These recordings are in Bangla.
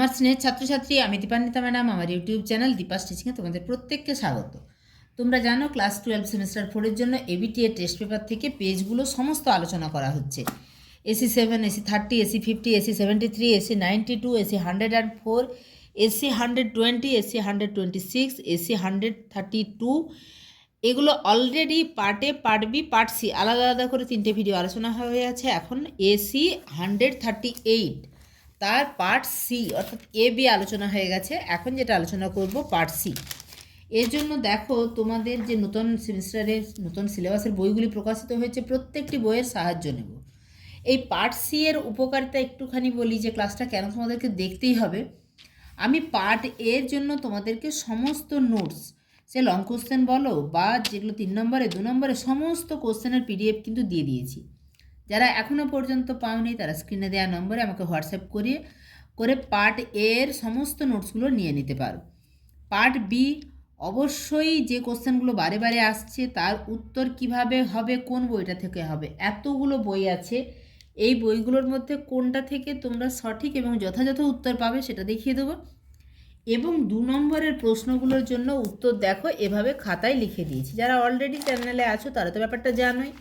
আমার স্নেহের ছাত্রছাত্রী, আমি দীপান্বিতা ম্যাডাম। আমার ইউটিউব চ্যানেল দীপাস টিচিংয়ে তোমাদের প্রত্যেককে স্বাগত। তোমরা জানো ক্লাস 12 সেমিস্টার 4-এর জন্য এবিটিএ টেস্ট পেপার থেকে পেজগুলো সমস্ত আলোচনা করা হচ্ছে। AC 7, AC 30, AC 50, AC 73, AC 92, AC 104, AC 120, AC 126, AC 132। এগুলো অলরেডি পার্টে, পার্ট বি, পার্ট সি আলাদা আলাদা করে 3টে ভিডিও আলোচনা হয়ে আছে। এখন এসি 138 তার পার্ট সি অর্থাৎ এ বি আলোচনা হয়ে গেছে। এখন যেটা আলোচনা করব পার্ট সি। এর জন্য দেখো তোমাদের যে নতুন সেমিস্টারের নতুন সিলেবাসের বইগুলি প্রকাশিত হয়েছে, প্রত্যেকটি বইয়ের সাহায্য নেব। এই পার্ট সি এর উপকারিতা একটুখানি বলি যে ক্লাসটা কেন তোমাদেরকে দেখতেই হবে। আমি পার্ট এর জন্য তোমাদেরকে সমস্ত নোটস, সে লং কোশ্চেন বলো বা যেগুলো 3 নম্বরে 2 নম্বরে, সমস্ত কোশ্চেনের পিডিএফ কিন্তু দিয়ে দিয়েছি। যারা এখনও পর্যন্ত পাওনি তারা স্ক্রিনে দেওয়া নম্বরে আমাকে হোয়াটসঅ্যাপ করে পার্ট এর সমস্ত নোটসগুলো নিয়ে নিতে পারো। পার্ট বি অবশ্যই যে কোশ্চেনগুলো বারে বারে আসছে তার উত্তর কিভাবে হবে, কোন বইটা থেকে হবে, এতগুলো বই আছে। এই বইগুলোর মধ্যে কোনটা থেকে তোমরা সঠিক এবং যথাযথ উত্তর পাবে সেটা দেখিয়ে দেবো। এবং 2 নম্বরের প্রশ্নগুলোর জন্য উত্তর দেখো এভাবে খাতায় লিখে দিয়েছি। যারা অলরেডি চ্যানেলে আছো তারা তো ব্যাপারটা জানোই।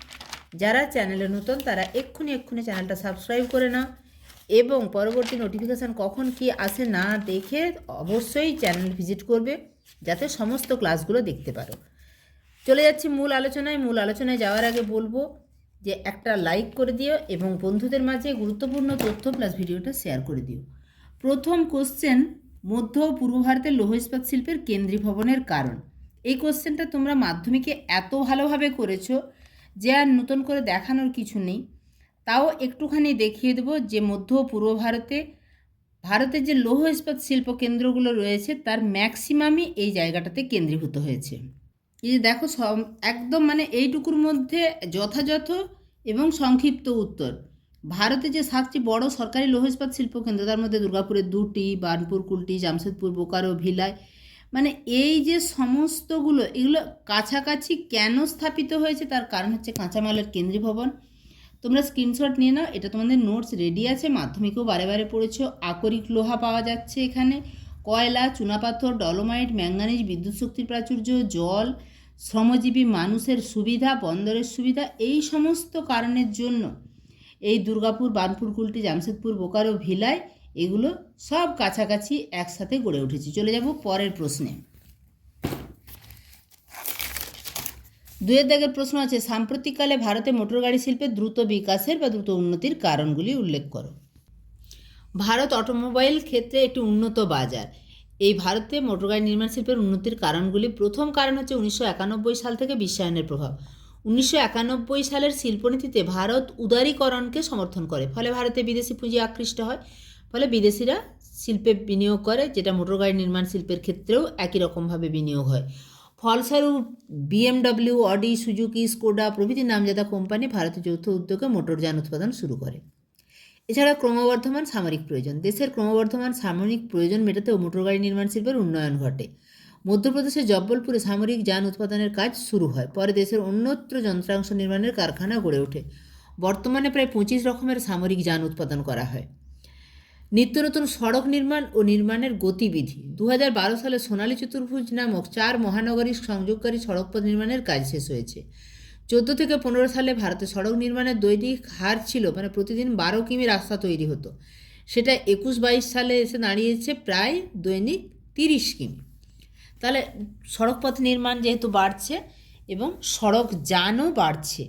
যারা চ্যানেলে নতুন তারা এক্ষুনি চ্যানেলটা সাবস্ক্রাইব করে নাও এবং পরবর্তী নোটিফিকেশান কখন কি আসে না দেখে অবশ্যই চ্যানেল ভিজিট করবে যাতে সমস্ত ক্লাসগুলো দেখতে পারো। চলে যাচ্ছি মূল আলোচনায়। মূল আলোচনায় যাওয়ার আগে বলবো যে একটা লাইক করে দিও এবং বন্ধুদের মাঝে গুরুত্বপূর্ণ তথ্য প্লাস ভিডিওটা শেয়ার করে দিও। প্রথম কোশ্চেন, মধ্য ও পূর্ব ভারতের লৌহ ইস্পাত শিল্পের কেন্দ্রীভবনের কারণ। এই কোশ্চেনটা তোমরা মাধ্যমিকে এত ভালোভাবে করেছো যে আর নতুন করে দেখানোর কিছু নেই। তাও একটুখানি দেখিয়ে দেবো যে মধ্য ও পূর্ব ভারতের যে লৌহ ইস্পাত শিল্প কেন্দ্রগুলো রয়েছে তার ম্যাক্সিমামই এই জায়গাটাতে কেন্দ্রীভূত হয়েছে। এই যে দেখো একদম এইটুকুর মধ্যে যথাযথ এবং সংক্ষিপ্ত উত্তর। ভারতে যে 7টি বড় সরকারি লৌহ ইস্পাত শিল্প কেন্দ্র, তার মধ্যে দুর্গাপুরের 2টি, বার্নপুর, কুলটি, জামশেদপুর, বোকারো, ভিলাই, এই যে সমস্তগুলো এগুলো কাছাকাছি কেন স্থাপিত হয়েছে তার কারণ হচ্ছে কাঁচামালের কেন্দ্রীভবন। তোমরা স্ক্রিনশট নিয়ে নাও, এটা তোমাদের নোটস রেডি আছে, মাধ্যমিকেও বারে বারে পড়েছো। আকরিক লোহা পাওয়া যাচ্ছে এখানে, কয়লা, চুনাপাথর, ডলোমাইট, ম্যাঙ্গানিজ, বিদ্যুৎ শক্তির প্রাচুর্য, জল, শ্রমজীবী মানুষের সুবিধা, বন্দরের সুবিধা, এই সমস্ত কারণের জন্য এই দুর্গাপুর, বার্নপুর, কুলটি, জামশেদপুর, বোকারো, ভিলাই এগুলো সব কাছাকাছি একসাথে গড়ে উঠেছে। চলে যাব পরের প্রশ্নে। 2 দাগের প্রশ্ন আছে, সাম্প্রতিককালে ভারতে মোটর গাড়ি শিল্পের দ্রুত বিকাশের বা দ্রুত উন্নতির কারণগুলি উল্লেখ করো। ভারত অটোমোবাইল ক্ষেত্রে একটি উন্নত বাজার। এই ভারতে মোটর গাড়ি নির্মাণ শিল্পের উন্নতির কারণগুলি, প্রথম কারণ হচ্ছে 1991 সাল থেকে বিশ্বায়নের প্রভাব। 1991 সালের শিল্পনীতিতে ভারত উদারীকরণকে সমর্থন করে, ফলে ভারতে বিদেশি পুঁজি আকৃষ্ট হয়, ফলে বিদেশিরা শিল্পে বিনিয়োগ করে, যেটা মোটর গাড়ি নির্মাণ শিল্পের ক্ষেত্রেও একই রকমভাবে বিনিয়োগ হয়। ফলস্বরূপ BMW, অডি, সুজুকি, স্কোডা প্রভৃতি নামজাদা কোম্পানি ভারতে যৌথ উদ্যোগে মোটরযান উৎপাদন শুরু করে। এছাড়া ক্রমবর্ধমান সামরিক প্রয়োজন, দেশের ক্রমবর্ধমান সামরিক প্রয়োজন মেটাতেও মোটরগাড়ি নির্মাণ শিল্পের উন্নয়ন ঘটে। মধ্যপ্রদেশের জব্বলপুরে সামরিক যান উৎপাদনের কাজ শুরু হয়, পরে দেশের অন্যত্র যন্ত্রাংশ নির্মাণের কারখানা গড়ে ওঠে। বর্তমানে প্রায় 25 রকমের সামরিক যান উৎপাদন করা হয়। নিত্য নতুন সড়ক নির্মাণ ও নির্মাণের গতিবিধি। 2012 সালে সোনালী চতুর্ভুজ নামক 4 মহানগরী সংযোগকারী সড়কপথ নির্মাণের কাজ শেষ হয়েছে। 14 থেকে 15 সালে ভারতে সড়ক নির্মাণের দৈনিক হার ছিল প্রতিদিন 12 কিমি রাস্তা তৈরি হতো, সেটা 21-22 সালে এসে দাঁড়িয়েছে প্রায় দৈনিক 30 কিমি। তাহলে সড়কপথ নির্মাণ যেহেতু বাড়ছে এবং সড়ক যানও বাড়ছে।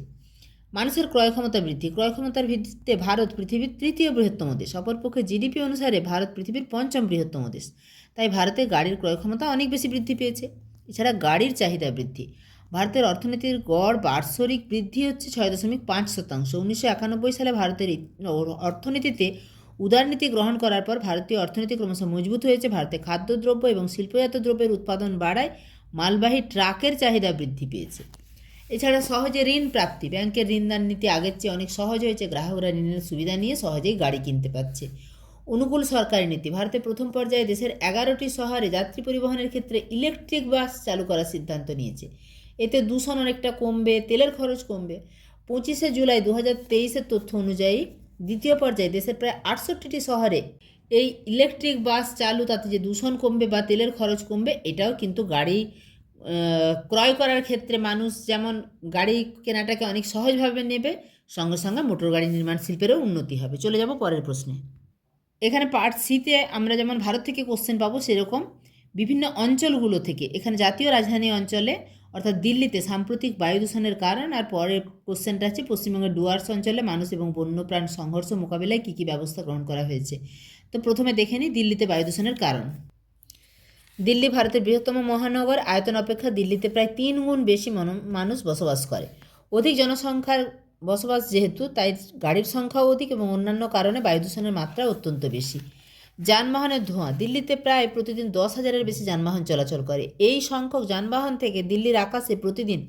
মানুষের ক্রয় ক্ষমতা বৃদ্ধি, ক্রয় ক্ষমতার ভিত্তিতে ভারত পৃথিবীর 3য় বৃহত্তম দেশ, অপরপক্ষে জিডিপি অনুসারে ভারত পৃথিবীর 5ম বৃহত্তম দেশ। তাই ভারতে গাড়ির ক্রয় ক্ষমতা অনেক বেশি বৃদ্ধি পেয়েছে। এছাড়া গাড়ির চাহিদা বৃদ্ধি, ভারতের অর্থনীতির গড় বার্ষিক বৃদ্ধি হচ্ছে 6.5%। 1991 সালে ভারতের অর্থনীতিতে উদারনীতি গ্রহণ করার পর ভারতীয় অর্থনীতি ক্রমশ মজবুত হয়েছে। ভারতে খাদ্যদ্রব্য এবং শিল্পজাত দ্রব্যের উৎপাদন বাড়ায় মালবাহী ট্রাকের চাহিদা বৃদ্ধি পেয়েছে। এছাড়া সহজে ঋণ প্রাপ্তি, ব্যাংকের ঋণদান নীতি আগের চেয়ে অনেক সহজ হয়েছে, গ্রাহকরা ঋণের সুবিধা নিয়ে সহজেই গাড়ি কিনতে পারছে। অনুকূল সরকারি নীতি, ভারতের প্রথম পর্যায়ে দেশের 11টি শহরে যাত্রী পরিবহনের ক্ষেত্রে ইলেকট্রিক বাস চালু করার সিদ্ধান্ত নিয়েছে। এতে দূষণ অনেকটা কমবে, তেলের খরচ কমবে। 25 জুলাই 2023 তথ্য অনুযায়ী দ্বিতীয় পর্যায়ে দেশের প্রায় 68টি শহরে এই ইলেকট্রিক বাস চালু, তাতে যে দূষণ কমবে বা তেলের খরচ কমবে, এটাও কিন্তু গাড়ি ক্রয় করার ক্ষেত্রে মানুষ যেমন গাড়ি কেনাটাকে অনেক সহজভাবে নেবে, সঙ্গে সঙ্গে মোটর গাড়ি নির্মাণ শিল্পেরও উন্নতি হবে। চলে যাব পরের প্রশ্নে। এখানে পার্ট সিতে আমরা যেমন ভারত থেকে কোশ্চেন পাবো, সেরকম বিভিন্ন অঞ্চলগুলো থেকে, এখানে জাতীয় রাজধানী অঞ্চলে অর্থাৎ দিল্লিতে সাম্প্রতিক বায়ু দূষণের কারণ, আর পরের কোশ্চেনটা আছে পশ্চিমবঙ্গের ডুয়ার্স অঞ্চলে মানুষ এবং বন্যপ্রাণ সংঘর্ষ মোকাবিলায় কী কী ব্যবস্থা গ্রহণ করা হয়েছে। তো প্রথমে দেখে নিই দিল্লিতে বায়ু দূষণের কারণ। দিল্লি ভারতের বৃহত্তম মহানগর, আয়তন অপেক্ষা দিল্লিতে প্রায় 3 গুণ বেশি মানুষ বসবাস করে। অধিক জনসংখ্যার বসবাস যেহেতু, তাই গাড়ির সংখ্যাও অধিক এবং অন্যান্য কারণে বায়ু দূষণের মাত্রা অত্যন্ত বেশি। যানবাহনের ধোঁয়া, দিল্লিতে প্রায় প্রতিদিন 10,000-এর বেশি যানবাহন চলাচল করে। এই সংখ্যক যানবাহন থেকে দিল্লির আকাশে প্রতিদিন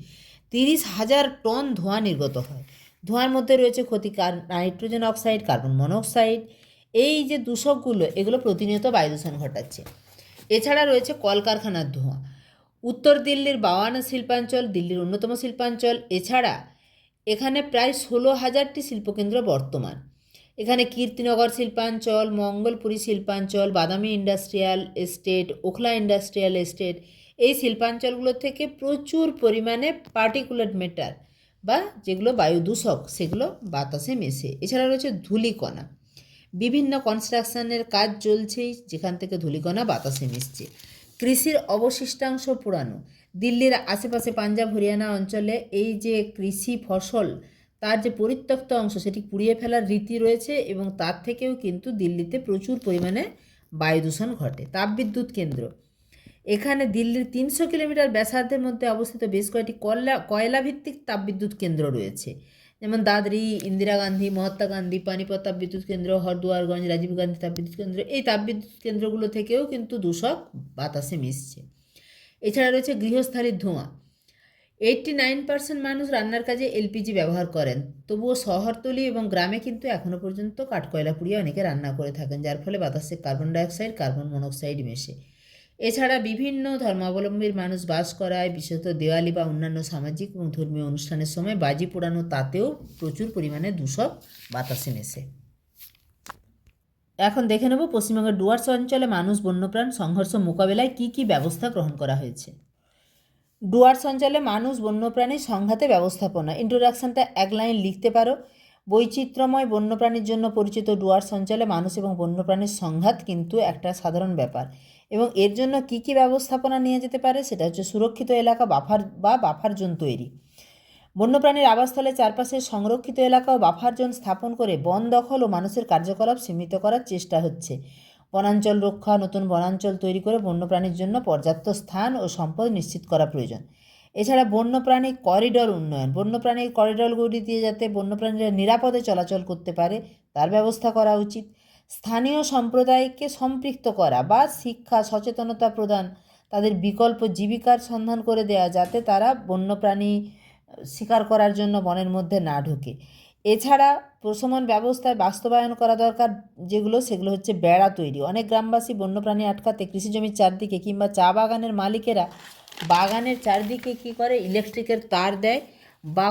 30,000 টন ধোঁয়া নির্গত হয়। ধোঁয়ার মধ্যে রয়েছে ক্ষতিকর নাইট্রোজেন অক্সাইড, কার্বন মনোক্সাইড। এই যে দূষকগুলো, এগুলো প্রতিনিয়ত বায়ু দূষণ ঘটাচ্ছে। এছাড়া রয়েছে কলকারখানার ধোঁয়া। উত্তর দিল্লির বাওয়ানা শিল্পাঞ্চল দিল্লির অন্যতম শিল্পাঞ্চল। এছাড়া এখানে প্রায় 16,000টি শিল্পকেন্দ্র বর্তমান। এখানে কীর্তিনগর শিল্পাঞ্চল, মঙ্গলপুরী শিল্পাঞ্চল, বাদামি industrial estate, Okhla industrial estate, এই শিল্পাঞ্চলগুলো থেকে প্রচুর পরিমাণে পার্টিকুলেট ম্যাটার বা যেগুলো বায়ু দূষক, সেগুলো বাতাসে মেশে। এছাড়া রয়েছে ধূলিকণা। বিভিন্ন কনস্ট্রাকশনের কাজ চলছেই, যেখান থেকে ধূলিকণা বাতাসে মিশছে। কৃষির অবশিষ্টাংশ পোড়ানো, দিল্লির আশেপাশে পাঞ্জাব হরিয়ানা অঞ্চলে এই যে কৃষি ফসল, তার যে পরিত্যক্ত অংশ, সেটি পুড়িয়ে ফেলার রীতি রয়েছে এবং তার থেকেও কিন্তু দিল্লিতে প্রচুর পরিমাণে বায়ু দূষণ ঘটে। তাপবিদ্যুৎ কেন্দ্র, এখানে দিল্লির 300 কিলোমিটার ব্যাসার্ধের মধ্যে অবস্থিত বেশ কয়েকটি কয়লাভিত্তিক তাপবিদ্যুৎ কেন্দ্র রয়েছে, যেমন দাদরি, ইন্দিরা গান্ধী, মহাত্মা গান্ধী, পানিপত তাপবিদ্যুৎ কেন্দ্র, হরদুয়ারগঞ্জ, রাজীব গান্ধী তাপবিদ্যুৎ কেন্দ্র। এই তাপবিদ্যুৎ কেন্দ্রগুলো থেকেও কিন্তু দূষক বাতাসে মিশছে। এছাড়া রয়েছে গৃহস্থালির ধোঁয়া। 89% মানুষ রান্নার কাজে এলপিজি ব্যবহার করেন, তবুও শহরতলি এবং গ্রামে কিন্তু এখনও পর্যন্ত কাঠকয়লা পুড়িয়ে অনেকে রান্না করে থাকেন, যার ফলে বাতাসে কার্বন ডাইঅক্সাইড, কার্বন মনোক্সাইড মেশে। এছাড়া বিভিন্ন ধর্মাবলম্বীর মানুষ বাস করায়, বিশেষত দেওয়ালি বা অন্যান্য সামাজিক এবং ধর্মীয় অনুষ্ঠানের সময় বাজি পোড়ানো, তাতেও প্রচুর পরিমাণে দূষক বাতাসে মেশে। এখন দেখে নেব পশ্চিমবঙ্গের ডুয়ার্স অঞ্চলে মানুষ বন্যপ্রাণ সংঘর্ষ মোকাবেলায় কী কী ব্যবস্থা গ্রহণ করা হয়েছে। ডুয়ার্স অঞ্চলে মানুষ বন্যপ্রাণীর সংঘাতে ব্যবস্থাপনা। ইন্ট্রোডাকশনটা এক লাইন লিখতে পারো। বৈচিত্র্যময় বন্যপ্রাণীর জন্য পরিচিত ডুয়ার্স অঞ্চলে মানুষ এবং বন্যপ্রাণীর সংঘাত কিন্তু একটা সাধারণ ব্যাপার, এবং এর জন্য কী কী ব্যবস্থাপনা নিয়ে যেতে পারে, সেটা হচ্ছে সুরক্ষিত এলাকা, বাফার জোন তৈরি, বন্যপ্রাণীর আবাসস্থলের চারপাশে সংরক্ষিত এলাকা ও বাফার জোন স্থাপন করে বন দখল ও মানুষের কার্যকলাপ সীমিত করার চেষ্টা হচ্ছে। বনাঞ্চল রক্ষা, নতুন বনাঞ্চল তৈরি করে বন্যপ্রাণীর জন্য পর্যাপ্ত স্থান ও সম্পদ নিশ্চিত করা প্রয়োজন। এছাড়া বন্যপ্রাণী করিডর উন্নয়ন, বন্যপ্রাণীর করিডরগুলি দিয়ে যাতে বন্যপ্রাণীরা নিরাপদে চলাচল করতে পারে তার ব্যবস্থা করা উচিত। স্থানীয় সম্প্রদায়কে সম্পৃক্ত করা বা শিক্ষা সচেতনতা প্রদান, তাদের বিকল্প জীবিকার সন্ধান করে দেওয়া, যাতে তারা বন্যপ্রাণী শিকার করার জন্য বনের মধ্যে না ঢোকে। এছাড়া প্রশমন ব্যবস্থায় বাস্তবায়ন করা দরকার সেগুলো হচ্ছে বেড়া তৈরি। অনেক গ্রামবাসী বন্যপ্রাণী আটকাতে কৃষিজমির চারদিকে কিংবা চা বাগানের মালিকেরা বাগানের চারদিকে কী করে, ইলেকট্রিকের তার দেয় বা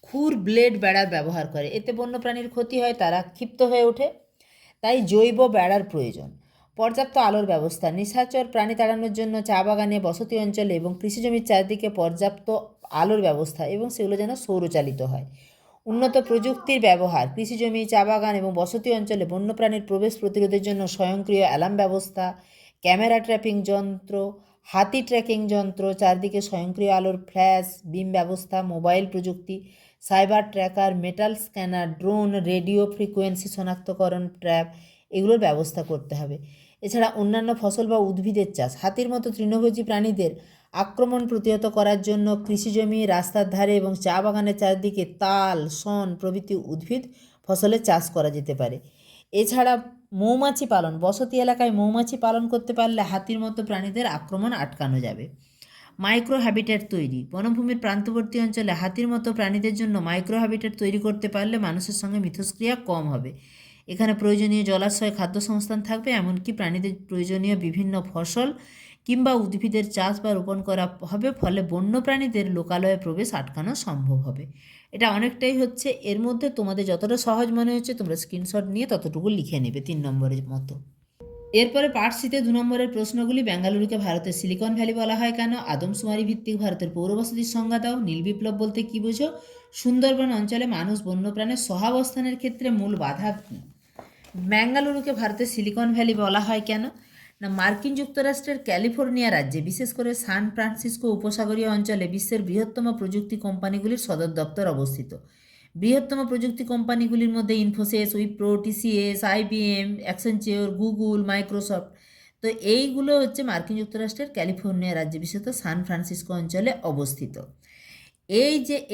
খুর ব্লেড বেড়ার ব্যবহার করে। এতে বন্যপ্রাণীর ক্ষতি হয়, তারা ক্ষিপ্ত হয়ে ওঠে। তাই জৈব বেড়ার প্রয়োজন। পর্যাপ্ত আলোর ব্যবস্থা, নিশাচর প্রাণী তাড়ানোর জন্য চা বাগানে, বসতি অঞ্চলে এবং কৃষিজমির চারদিকে পর্যাপ্ত আলোর ব্যবস্থা, এবং সেগুলো যেন সৌরচালিত হয়। উন্নত প্রযুক্তির ব্যবহার, কৃষিজমি, চা বাগান এবং বসতি অঞ্চলে বন্যপ্রাণীর প্রবেশ প্রতিরোধের জন্য স্বয়ংক্রিয় অ্যালার্ম ব্যবস্থা, ক্যামেরা ট্র্যাপিং যন্ত্র, হাতি ট্র্যাকিং যন্ত্র, চারদিকে স্বয়ংক্রিয় আলোর ফ্ল্যাশ বিম ব্যবস্থা, মোবাইল প্রযুক্তি, cyber tracker, metal scanner, drone, radio frequency শনাক্তকরণ ট্র্যাপ, এগুলোর ব্যবস্থা করতে হবে। এছাড়া অন্যান্য ফসল বা উদ্ভিদের চাষ, হাতির মতো তৃণভোজী প্রাণীদের আক্রমণ প্রতিহত করার জন্য কৃষিজমি, রাস্তার ধারে এবং চা বাগানের চারদিকে তাল, শন প্রভৃতি উদ্ভিদ ফসলের চাষ করা যেতে পারে। এছাড়া মৌমাছি পালন, বসতি এলাকায় মৌমাছি পালন করতে পারলে হাতির মতো প্রাণীদের আক্রমণ আটকানো যাবে। মাইক্রো হ্যাবিটেট তৈরি, বনভূমির প্রান্তবর্তী অঞ্চলে হাতির মতো প্রাণীদের জন্য মাইক্রো হ্যাবিটেট তৈরি করতে পারলে মানুষের সঙ্গে মিথস্ক্রিয়া কম হবে। এখানে প্রয়োজনীয় জলাশয়, খাদ্য সংস্থান থাকবে, এমনকি প্রাণীদের প্রয়োজনীয় বিভিন্ন ফসল কিংবা উদ্ভিদের চাষ বা রোপণ করা হবে, ফলে বন্যপ্রাণীদের লোকালয়ে প্রবেশ আটকানো সম্ভব হবে। এটা অনেকটাই হচ্ছে, এর মধ্যে তোমাদের যতটা সহজ মনে হচ্ছে তোমরা স্ক্রিনশট নিয়ে ততটুকু লিখে নেবে 3 নম্বরের মতো। এরপরে পার্ট সিতে 2 নম্বরের প্রশ্নগুলি। বেঙ্গালুরুকে ভারতের সিলিকন ভ্যালি বলা হয় কেন? আদমশুমারি ভিত্তিক ভারতের পৌরবসতির সংজ্ঞা দাও। নীল বিপ্লব বলতে কী বোঝো? সুন্দরবন অঞ্চলে মানুষ বন্যপ্রাণের সহাবস্থানের ক্ষেত্রে মূল বাধা কী? বেঙ্গালুরুকে ভারতের সিলিকন ভ্যালি বলা হয় কেন? না, মার্কিন যুক্তরাষ্ট্রের ক্যালিফোর্নিয়া রাজ্যে, বিশেষ করে সান ফ্রান্সিসকো উপসাগরীয় অঞ্চলে বিশ্বের বৃহত্তম প্রযুক্তি কোম্পানিগুলির সদর দপ্তর অবস্থিত। বৃহত্তম প্রযুক্তি কোম্পানিগুলির মধ্যে Infosys, Wipro, TCS, IBM, Accenture, Google, Microsoft. তো এইগুলো হচ্ছে মার্কিন যুক্তরাষ্ট্রের ক্যালিফোর্নিয়া রাজ্যে, বিশেষত সান ফ্রান্সিসকো অঞ্চলে অবস্থিত।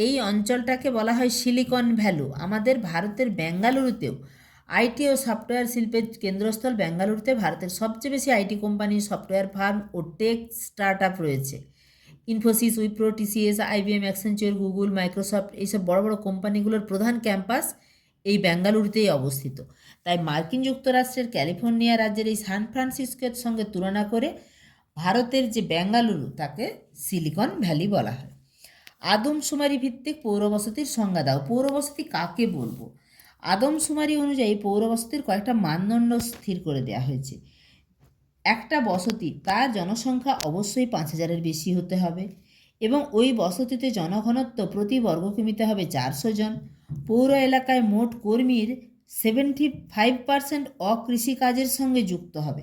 এই অঞ্চলটাকে বলা হয় সিলিকন ভ্যালু। আমাদের ভারতের বেঙ্গালুরুতেও আইটি ও সফটওয়্যার শিল্পের কেন্দ্রস্থল। বেঙ্গালুরুতে ভারতের সবচেয়ে বেশি আইটি কোম্পানি, সফটওয়্যার ফার্ম ও টেক স্টার্ট আপ রয়েছে। Infosys, Wipro, TCS, IBM, Accenture, Google, Microsoft, এইসব বড় বড় কোম্পানিগুলোর প্রধান ক্যাম্পাস এই বেঙ্গালুরুতেই অবস্থিত। তাই মার্কিন যুক্তরাষ্ট্রের ক্যালিফোর্নিয়া রাজ্যের এই সান ফ্রান্সিসকোর সঙ্গে তুলনা করে ভারতের যে বেঙ্গালুরু, তাকে সিলিকন ভ্যালি বলা হয়। আদমশুমারি ভিত্তিক পৌরবসতির সংজ্ঞা দাও। পৌরবসতি কাকে বলবো? আদমশুমারি অনুযায়ী পৌরবসতির কয়েকটা মানদণ্ড স্থির করে দেওয়া হয়েছে। একটা বসতি, তার জনসংখ্যা অবশ্যই 5,000-এর বেশি হতে হবে এবং ওই বসতিতে জনঘনত্ব প্রতি বর্গকিমিতে হবে 400 জন। পৌর এলাকায় মোট কর্মীর 75% অকৃষিকাজের সঙ্গে যুক্ত হবে,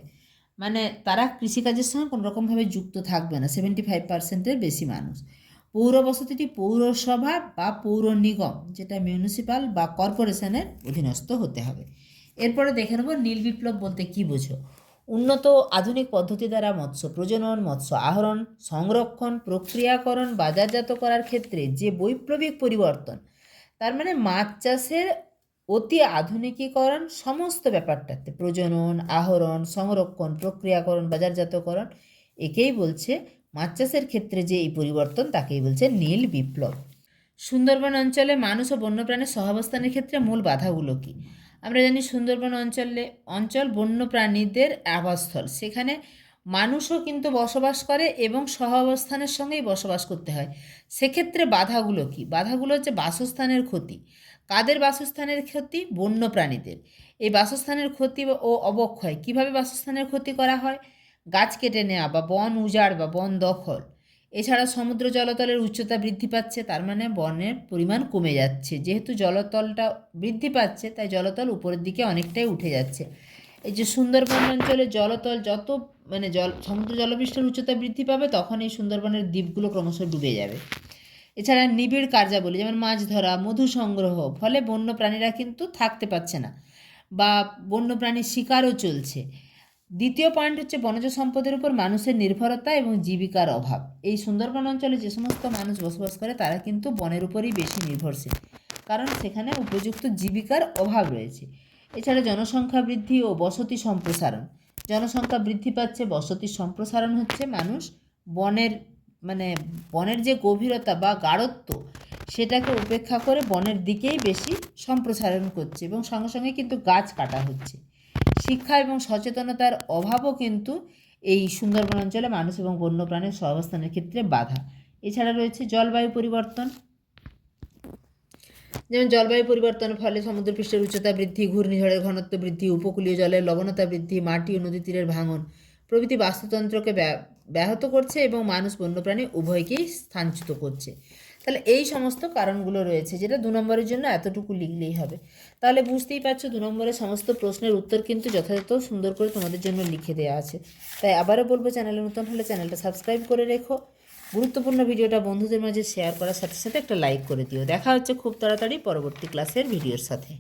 মানে তারা কৃষিকাজের সঙ্গে কোনোরকমভাবে যুক্ত থাকবে না, 75%-এর বেশি মানুষ। পৌর বসতিটি পৌরসভা বা পৌর নিগম, যেটা মিউনিসিপ্যাল বা কর্পোরেশনের অধীনস্থ হতে হবে। এরপরে দেখে নেব নীল বিপ্লব বলতে কী বোঝো। উন্নত আধুনিক পদ্ধতি দ্বারা মৎস্য প্রজনন, মৎস্য আহরণ, সংরক্ষণ, প্রক্রিয়াকরণ, বাজারজাত করার ক্ষেত্রে যে বৈপ্লবিক পরিবর্তন, তার মানে মাছ চাষের অতি আধুনিকীকরণ, সমস্ত ব্যাপারটাতে প্রজনন, আহরণ, সংরক্ষণ, প্রক্রিয়াকরণ, বাজারজাতকরণ, একেই বলছে মাছ চাষের ক্ষেত্রে যে এই পরিবর্তন, তাকেই বলছে নীল বিপ্লব। সুন্দরবন অঞ্চলে মানুষ ও বন্যপ্রাণীর সহাবস্থানের ক্ষেত্রে মূল বাধাগুলো কী? আমরা জানি সুন্দরবন অঞ্চল বন্যপ্রাণীদের আবাসস্থল। সেখানে মানুষও কিন্তু বসবাস করে এবং সহাবস্থানের সঙ্গেই বসবাস করতে হয়। সেক্ষেত্রে বাধাগুলো কী? বাধাগুলো হচ্ছে বাসস্থানের ক্ষতি। কাদের বাসস্থানের ক্ষতি? বন্যপ্রাণীদের। এই বাসস্থানের ক্ষতি ও অবক্ষয়, কিভাবে বাসস্থানের ক্ষতি করা হয়? গাছ কেটে নেওয়া বা বন উজাড় বা বন দখল। এছাড়া সমুদ্র জলতলের উচ্চতা বৃদ্ধি পাচ্ছে, তার মানে বনের পরিমাণ কমে যাচ্ছে। যেহেতু জলতলটা বৃদ্ধি পাচ্ছে, তাই জলতল উপরের দিকে অনেকটাই উঠে যাচ্ছে। এই যে সুন্দরবন অঞ্চলে জলতল যত সমুদ্র জলপৃষ্ঠের উচ্চতা বৃদ্ধি পাবে, তখন এই সুন্দরবনের দ্বীপগুলো ক্রমশ ডুবে যাবে। এছাড়া নিবিড় কার্যাবলী, যেমন মাছ ধরা, মধু সংগ্রহ, ফলে বন্যপ্রাণীরা কিন্তু থাকতে পারছে না বা বন্যপ্রাণীর শিকারও চলছে। দ্বিতীয় পয়েন্ট হচ্ছে বনজ সম্পদের উপর মানুষের নির্ভরতা এবং জীবিকার অভাব। এই সুন্দরবন অঞ্চলে যে সমস্ত মানুষ বসবাস করে, তারা কিন্তু বনের উপরই বেশি নির্ভরশীল, কারণ সেখানে উপযুক্ত জীবিকার অভাব রয়েছে। এছাড়া জনসংখ্যা বৃদ্ধি ও বসতি সম্প্রসারণ। জনসংখ্যা বৃদ্ধি পাচ্ছে, বসতির সম্প্রসারণ হচ্ছে, মানুষ বনের যে গভীরতা বা গাঢ়ত্ব, সেটাকে উপেক্ষা করে বনের দিকেই বেশি সম্প্রসারণ করছে এবং সঙ্গে সঙ্গে কিন্তু গাছ কাটা হচ্ছে। শিক্ষা এবং সচেতনতার অভাবও কিন্তু এই সুন্দরবন অঞ্চলে মানুষ এবং বন্যপ্রাণীর সহাবস্থানের ক্ষেত্রে বাধা। এছাড়া রয়েছে জলবায়ু পরিবর্তন, যেমন জলবায়ু পরিবর্তনের ফলে সমুদ্রপৃষ্ঠের উচ্চতা বৃদ্ধি, ঘূর্ণিঝড়ের ঘনত্ব বৃদ্ধি, উপকূলীয় জলের লবণতা বৃদ্ধি, মাটি ও নদী তীরের ভাঙন প্রভৃতি বাস্তুতন্ত্রকে ব্যাহত করছে এবং মানুষ বন্যপ্রাণী উভয়কেই স্থানচ্যুত করছে। তাহলে এই সমস্ত কারণগুলো রয়েছে, যেটা 2 নম্বরের জন্য এতটুকু লিখলেই হবে। তাহলে বুঝতেই পারছো 2 নম্বরের সমস্ত প্রশ্নের উত্তর কিন্তু যথাযথ সুন্দর করে তোমাদের জন্য লিখে দেওয়া আছে। তাই আবারও বলবো, চ্যানেলে নতুন হলে চ্যানেলটা সাবস্ক্রাইব করে রেখো। গুরুত্বপূর্ণ ভিডিওটা বন্ধুদের মাঝে শেয়ার করার সাথে সাথে একটা লাইক করে দিও। দেখা হচ্ছে খুব তাড়াতাড়ি পরবর্তী ক্লাসের ভিডিওর সাথে।